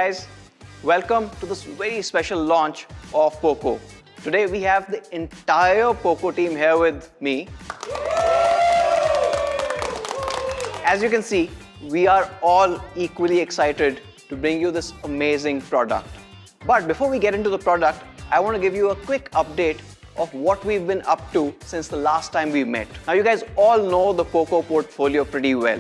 guys, welcome to this very special launch of Poco. Today we have the entire Poco team here with me. As you can see, we are all equally excited to bring you this amazing product. But before we get into the product, I want to give you a quick update of what we've been up to since the last time we met. Now you guys all know the Poco portfolio pretty well.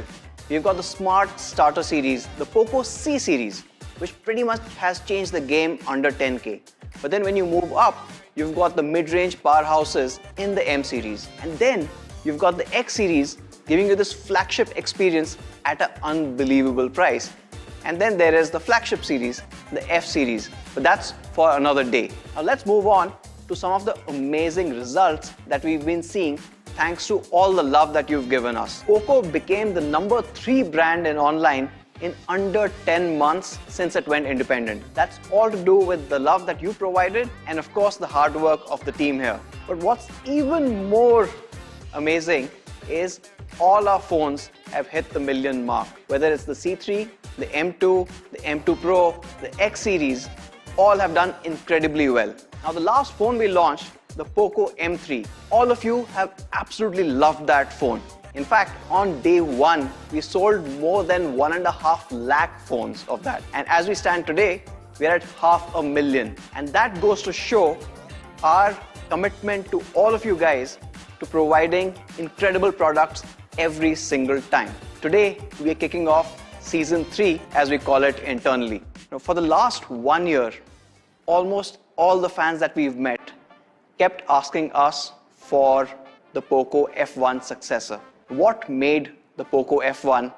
We've got the Smart Starter series, the Poco C series, which pretty much has changed the game under 10K. But then when you move up, you've got the mid-range powerhouses in the M series. And then you've got the X series giving you this flagship experience at an unbelievable price. And then there is the flagship series, the F series. But that's for another day. Now let's move on to some of the amazing results that we've been seeing thanks to all the love that you've given us. Poco became the number 3 brand in online in under 10 months since it went independent. That's all to do with the love that you provided and of course the hard work of the team here. But what's even more amazing is all our phones have hit the million mark. Whether it's the C3, the M2, the M2 Pro, the X series, all have done incredibly well. Now the last phone we launched, the Poco M3, all of you have absolutely loved that phone. In fact, on day one, we sold more than 1.5 lakh phones of that. And as we stand today, we are at 500,000. And that goes to show our commitment to all of you guys to providing incredible products every single time. Today, we are kicking off Season 3, as we call it internally. Now, for the last 1 year, almost all the fans that we've met kept asking us for the Poco F1 successor. What made the Poco F1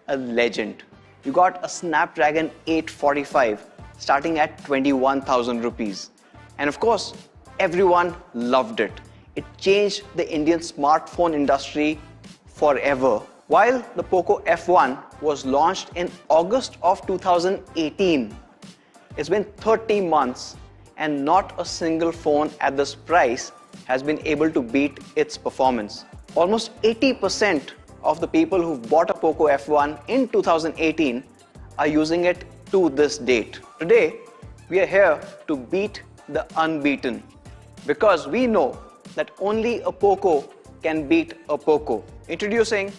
a legend? You got a Snapdragon 845 starting at 21,000 rupees. And of course, everyone loved it. It changed the Indian smartphone industry forever. While the Poco F1 was launched in August of 2018, it's been 30 months and not a single phone at this price has been able to beat its performance. Almost 80% of the people who bought a Poco F1 in 2018 are using it to this date. Today, we are here to beat the unbeaten because we know that only a Poco can beat a Poco. Introducing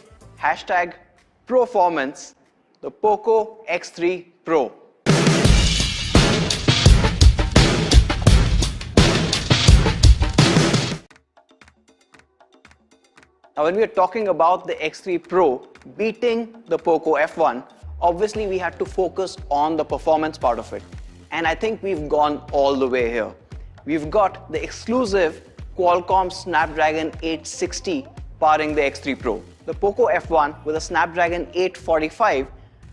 #Proformance, the Poco X3 Pro. Now, when we are talking about the X3 Pro beating the Poco F1, obviously we had to focus on the performance part of it. And I think we've gone all the way here. We've got the exclusive Qualcomm Snapdragon 860 powering the X3 Pro. The Poco F1 with a Snapdragon 845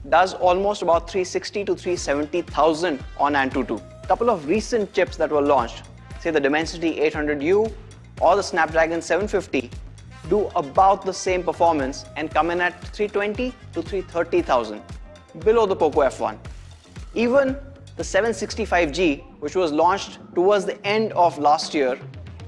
does almost about 360 to 370,000 on Antutu. A couple of recent chips that were launched, say the Dimensity 800U or the Snapdragon 750, do about the same performance and come in at 320 to 330,000, below the Poco F1. Even the 765G, which was launched towards the end of last year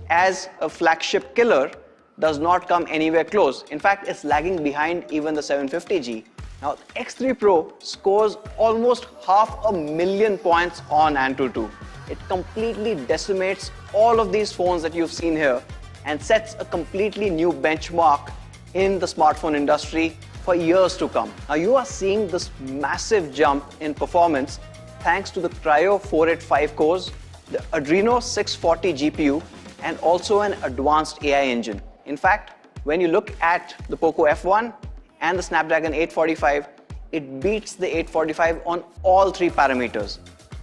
as a flagship killer, does not come anywhere close. In fact, it's lagging behind even the 750G. Now, the X3 Pro scores almost 500,000 points on Antutu. It completely decimates all of these phones that you've seen here and sets a completely new benchmark in the smartphone industry for years to come. Now you are seeing this massive jump in performance thanks to the Cryo 485 cores, the Adreno 640 GPU, and also an advanced AI engine. In fact, when you look at the Poco F1 and the Snapdragon 845, it beats the 845 on all 3 parameters.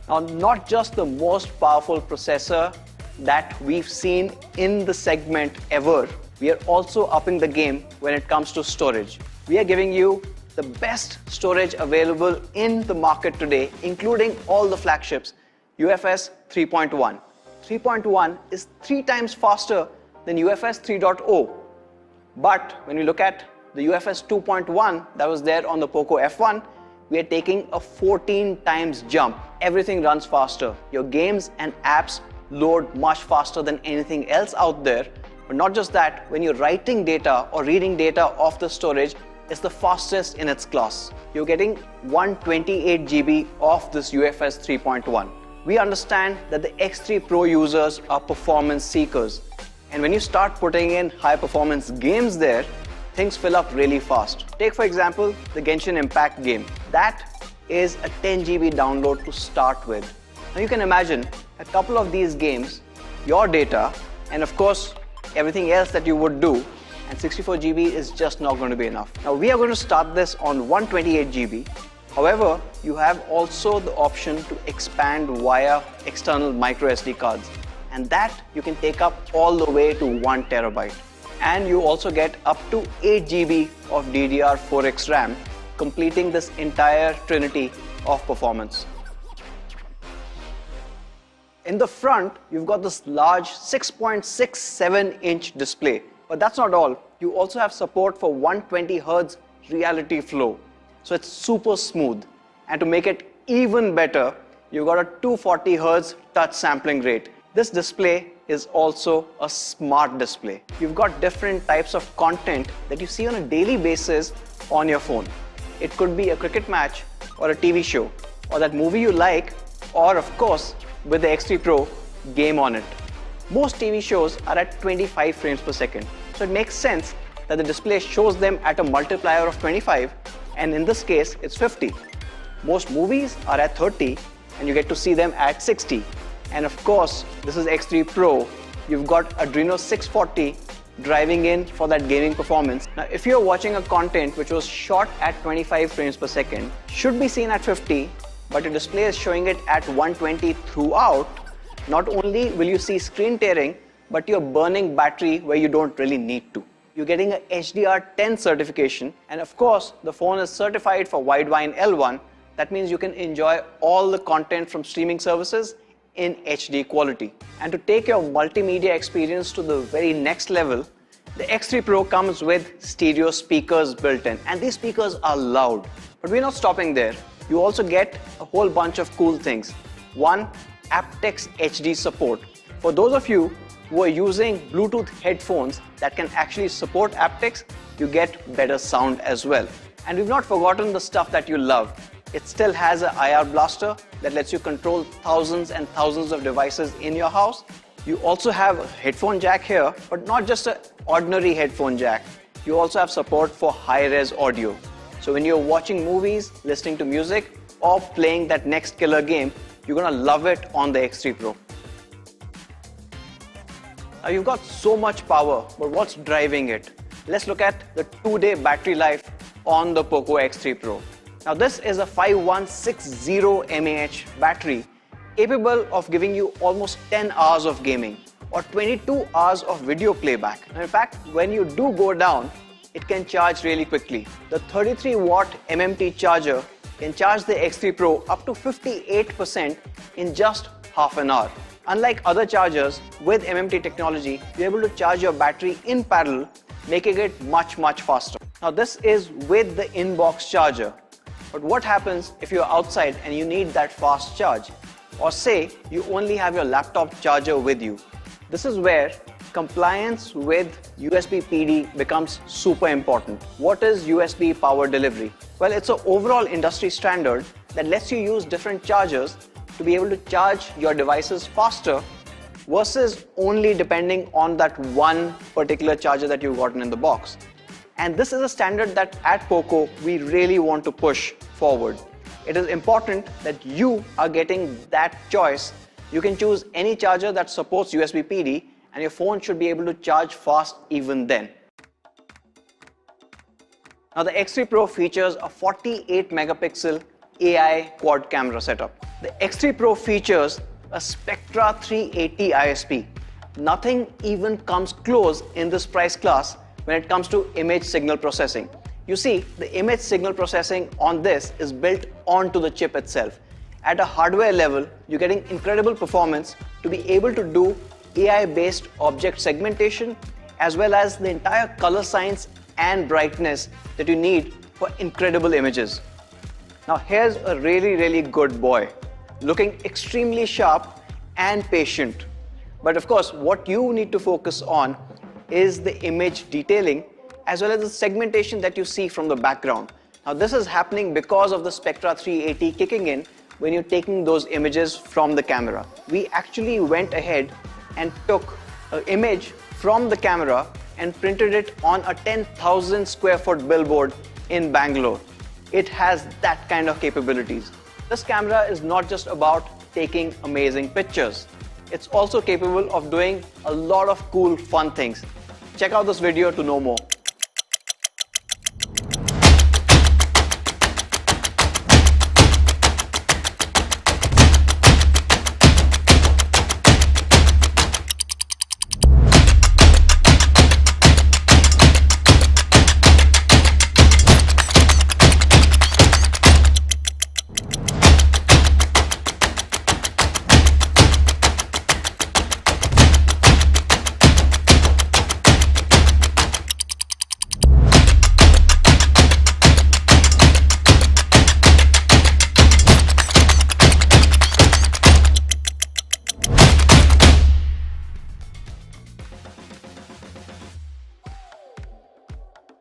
Now, not just the most powerful processor that we've seen in the segment ever, we are also upping the game when it comes to storage. We are giving you the best storage available in the market today, including all the flagships, UFS 3.1. 3.1 is 3 times faster than UFS 3.0. But when we look at the UFS 2.1 that was there on the Poco F1, we are taking a 14 times jump. Everything runs faster. Your games and apps load much faster than anything else out there. But not just that, when you're writing data or reading data off the storage, is the fastest in its class. You're getting 128 GB of this UFS 3.1. We understand that the X3 Pro users are performance seekers, and when you start putting in high performance games there, things fill up really fast. Take for example the Genshin Impact game. That is a 10 GB download to start with. Now you can imagine a couple of these games, your data, and of course everything else that you would do, and 64 GB is just not going to be enough. Now we are going to start this on 128 GB. However, you have also the option to expand via external micro SD cards, and that you can take up all the way to 1 TB. And you also get up to 8 GB of DDR4X RAM, completing this entire trinity of performance. In the front, you've got this large 6.67-inch display. But that's not all. You also have support for 120 Hz reality flow. So it's super smooth. And to make it even better, you've got a 240 Hz touch sampling rate. This display is also a smart display. You've got different types of content that you see on a daily basis on your phone. It could be a cricket match or a TV show or that movie you like, or of course with the X3 Pro, game on it. Most TV shows are at 25 frames per second, so it makes sense that the display shows them at a multiplier of 25, and in this case it's 50. Most movies are at 30 and you get to see them at 60. And of course, this is X3 Pro. You've got Adreno 640 driving in for that gaming performance. Now if you're watching a content which was shot at 25 frames per second, should be seen at 50, but your display is showing it at 120 throughout, not only will you see screen tearing, but you're burning battery where you don't really need to. You're getting a HDR10 certification, and of course the phone is certified for Widevine L1. That means you can enjoy all the content from streaming services in HD quality. And to take your multimedia experience to the very next level, the X3 Pro comes with stereo speakers built in, and these speakers are loud. But we're not stopping there. You also get a whole bunch of cool things. One, aptX HD support. For those of you who are using Bluetooth headphones that can actually support aptX, you get better sound as well. And we've not forgotten the stuff that you love. It still has an IR blaster that lets you control thousands and thousands of devices in your house. You also have a headphone jack here, but not just an ordinary headphone jack. You also have support for high-res audio. So when you're watching movies, listening to music, or playing that next killer game, you're gonna love it on the X3 Pro. Now you've got so much power, but what's driving it? Let's look at the 2-day battery life on the Poco X3 Pro. Now this is a 5160 mAh battery capable of giving you almost 10 hours of gaming or 22 hours of video playback. Now, in fact, when you do go down, it can charge really quickly. The 33 watt MMT charger can charge the X3 Pro up to 58% in just half an hour. Unlike other chargers with MMT technology, you're able to charge your battery in parallel, making it much faster. Now this is with the in-box charger. But what happens if you're outside and you need that fast charge? Or say you only have your laptop charger with you. This is where compliance with USB PD becomes super important. What is USB power delivery? Well, it's an overall industry standard that lets you use different chargers to be able to charge your devices faster versus only depending on that one particular charger that you've gotten in the box. And this is a standard that at Poco we really want to push forward. It is important that you are getting that choice. You can choose any charger that supports USB PD, and your phone should be able to charge fast even then. Now the X3 Pro features a 48 megapixel AI quad camera setup. The X3 Pro features a Spectra 380 ISP. Nothing even comes close in this price class when it comes to image signal processing. You see, the image signal processing on this is built onto the chip itself. At a hardware level, you're getting incredible performance to be able to do AI-based object segmentation as well as the entire color science and brightness that you need for incredible images. Now here's a really good boy, looking extremely sharp and patient. But of course, what you need to focus on is the image detailing as well as the segmentation that you see from the background. Now this is happening because of the Spectra 380 kicking in when you're taking those images from the camera. We actually went ahead and took an image from the camera and printed it on a 10,000 square foot billboard in Bangalore. It has that kind of capabilities. This camera is not just about taking amazing pictures. It's also capable of doing a lot of cool, fun things. Check out this video to know more.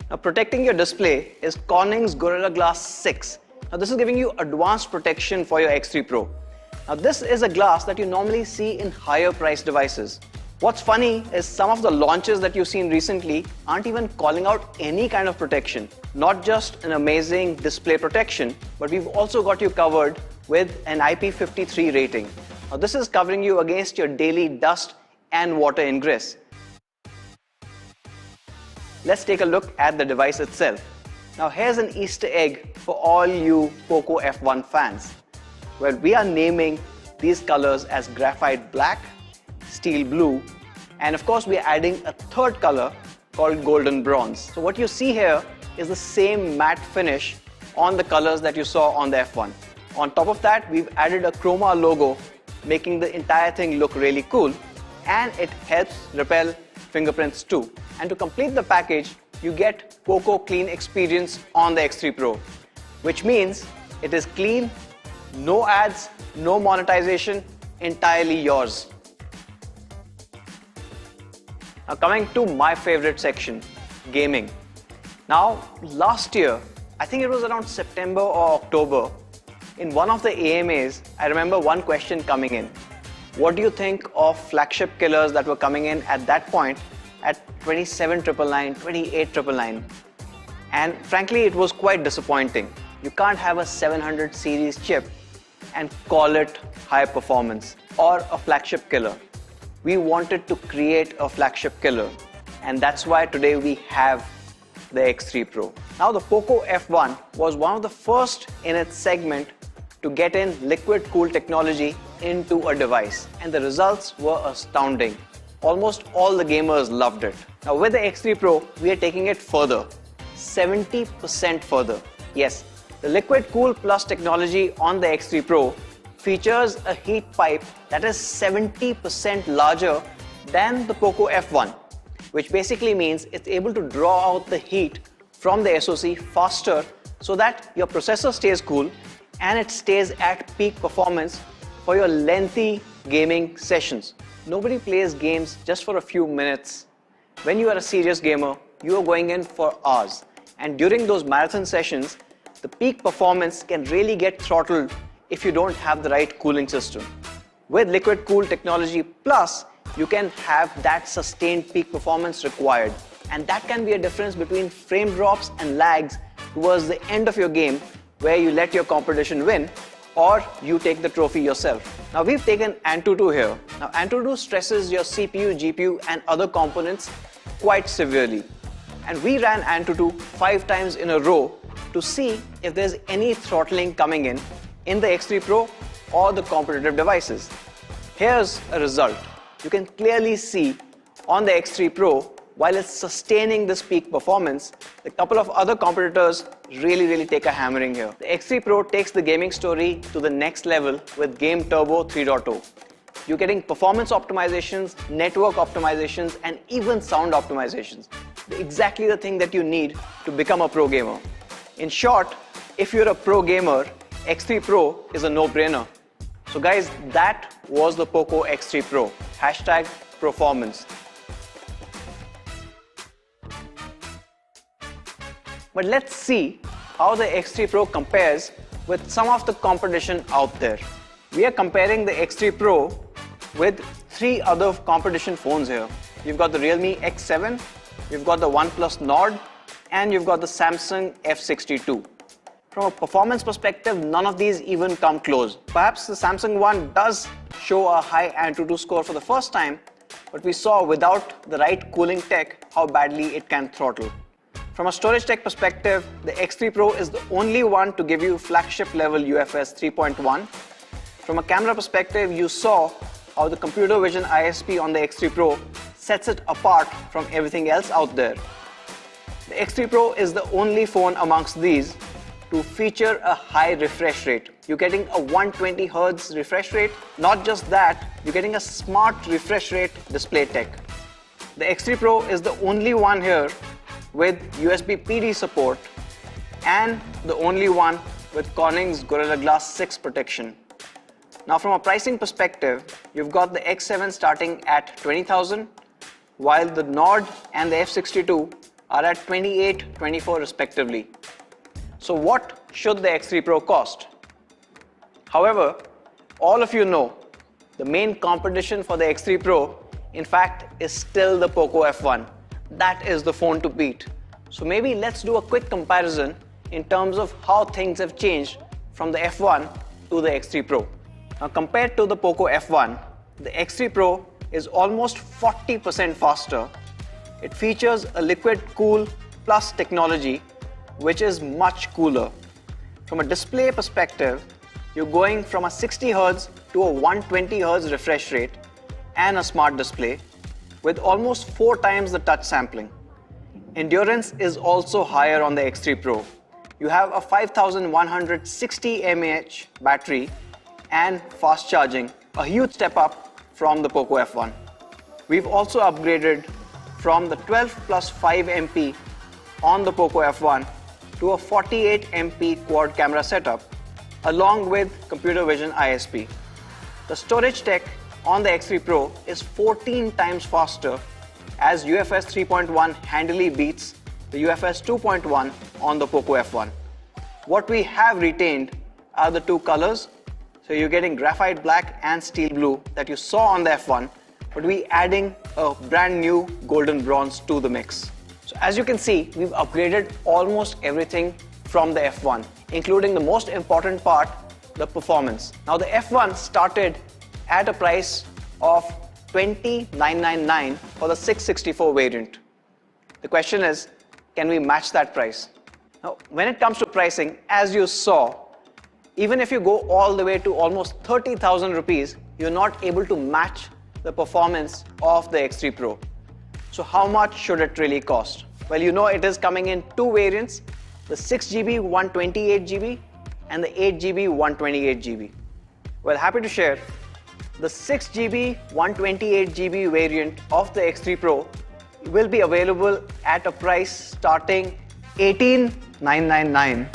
Now, protecting your display is Corning's Gorilla Glass 6. Now, this is giving you advanced protection for your X3 Pro. Now, this is a glass that you normally see in higher priced devices. What's funny is some of the launches that you've seen recently aren't even calling out any kind of protection. Not just an amazing display protection, but we've also got you covered with an IP53 rating. Now, this is covering you against your daily dust and water ingress. Let's take a look at the device itself. Now here's an Easter egg for all you Poco F1 fans. Well, we are naming these colors as graphite black, steel blue, and of course we are adding a third color called golden bronze. So what you see here is the same matte finish on the colors that you saw on the F1. On top of that, we've added a chroma logo, making the entire thing look really cool, and it helps repel fingerprints too. And to complete the package, you get Poco Clean experience on the X3 Pro, which means it is clean, no ads, no monetization, entirely yours. Now coming to my favorite section, gaming. Now last year, I think it was around September or October, in one of the AMAs, I remember one question coming in. What do you think of flagship killers that were coming in at that point at 27,999, 28,999? And frankly, it was quite disappointing. You can't have a 700 series chip and call it high performance or a flagship killer. We wanted to create a flagship killer, and that's why today we have the X3 Pro. Now the Poco F1 was one of the first in its segment to get in liquid cool technology into a device, and the results were astounding. Almost all the gamers loved it. Now with the X3 Pro, we are taking it further, 70% further. Yes, the liquid cool plus technology on the X3 Pro features a heat pipe that is 70% larger than the Poco F1, which basically means it's able to draw out the heat from the SoC faster so that your processor stays cool and it stays at peak performance for your lengthy gaming sessions. Nobody plays games just for a few minutes. When you are a serious gamer, you are going in for hours. And during those marathon sessions, the peak performance can really get throttled if you don't have the right cooling system. With liquid cool technology plus, you can have that sustained peak performance required. And that can be a difference between frame drops and lags towards the end of your game, where you let your competition win or you take the trophy yourself. Now we've taken Antutu here. Now Antutu stresses your CPU, GPU and other components quite severely. And we ran Antutu 5 times in a row to see if there's any throttling coming in the X3 Pro or the competitive devices. Here's a result. You can clearly see on the X3 Pro, while it's sustaining this peak performance, a couple of other competitors really take a hammering here. The X3 Pro takes the gaming story to the next level with Game Turbo 3.0. You're getting performance optimizations, network optimizations, and even sound optimizations. Exactly the thing that you need to become a pro gamer. In short, if you're a pro gamer, X3 Pro is a no-brainer. So guys, that was the Poco X3 Pro. #performance. But let's see how the X3 Pro compares with some of the competition out there. We are comparing the X3 Pro with 3 other competition phones here. You've got the Realme X7, you've got the OnePlus Nord, and you've got the Samsung F62. From a performance perspective, none of these even come close. Perhaps the Samsung one does show a high Antutu score for the first time, but we saw without the right cooling tech how badly it can throttle. From a storage tech perspective, the X3 Pro is the only one to give you flagship level UFS 3.1. From a camera perspective, you saw how the computer vision ISP on the X3 Pro sets it apart from everything else out there. The X3 Pro is the only phone amongst these to feature a high refresh rate. You're getting a 120 Hz refresh rate. Not just that, you're getting a smart refresh rate display tech. The X3 Pro is the only one here with USB PD support and the only one with Corning's Gorilla Glass 6 protection. Now from a pricing perspective, you've got the X7 starting at 20,000, while the Nord and the F62 are at 28, 24 respectively. So what should the X3 Pro cost? However, all of you know the main competition for the X3 Pro, in fact, is still the Poco F1. That is the phone to beat. So maybe let's do a quick comparison in terms of how things have changed from the F1 to the X3 Pro. Now compared to the Poco F1, the X3 Pro is almost 40% faster. It features a liquid cool plus technology, which is much cooler. From a display perspective, you're going from a 60 Hz to a 120 Hz refresh rate and a smart display with almost 4 times the touch sampling. Endurance is also higher on the X3 Pro. You have a 5160 mAh battery and fast charging, a huge step up from the Poco F1. We've also upgraded from the 12 plus 5 MP on the Poco F1 to a 48 MP quad camera setup along with computer vision ISP. The storage tech on the X3 Pro is 14 times faster as UFS 3.1 handily beats the UFS 2.1 on the Poco F1. What we have retained are the 2 colors. So you're getting graphite black and steel blue that you saw on the F1, but we're adding a brand new golden bronze to the mix. So as you can see, we've upgraded almost everything from the F1, including the most important part, the performance. Now the F1 started at a price of $20,999 for the 664 variant. The question is, can we match that price? Now, when it comes to pricing, as you saw, even if you go all the way to almost 30,000 rupees, you're not able to match the performance of the X3 Pro. So how much should it really cost? Well, you know it is coming in 2 variants, the 6GB 128GB and the 8GB 128GB. Well, happy to share, the 6GB 128GB variant of the X3 Pro will be available at a price starting $18,999.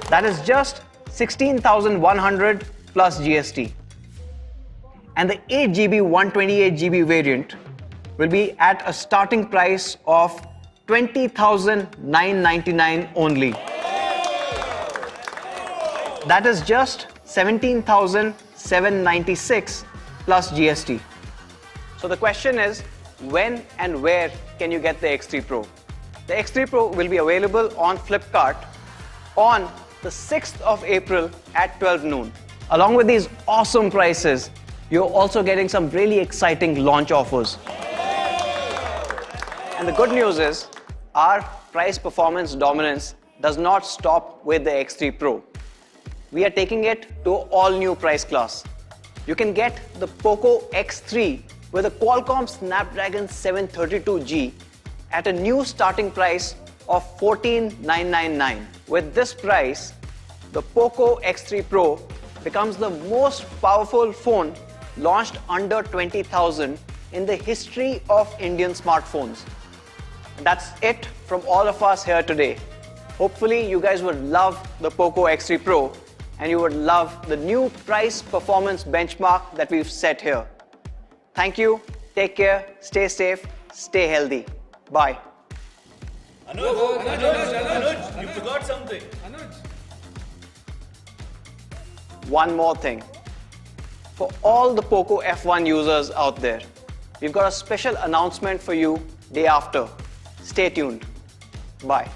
That is just 16,100 plus GST. And the 8GB 128GB variant will be at a starting price of 20,999 only. That is just 17,796 plus GST. So the question is, when and where can you get the X3 Pro? The X3 Pro will be available on Flipkart on the 6th of April at 12 noon. Along with these awesome prices, you're also getting some really exciting launch offers. And the good news is, our price performance dominance does not stop with the X3 Pro. We are taking it to an all-new price class. You can get the Poco X3 with a Qualcomm Snapdragon 732G at a new starting price of $14,999. With this price, the Poco X3 Pro becomes the most powerful phone launched under 20,000 in the history of Indian smartphones. And that's it from all of us here today. Hopefully you guys would love the Poco X3 Pro and you would love the new price performance benchmark that we've set here. Thank you, take care, stay safe, stay healthy. Bye. Anuj, you forgot something. One more thing. For all the Poco F1 users out there, we've got a special announcement for you day after. Stay tuned. Bye.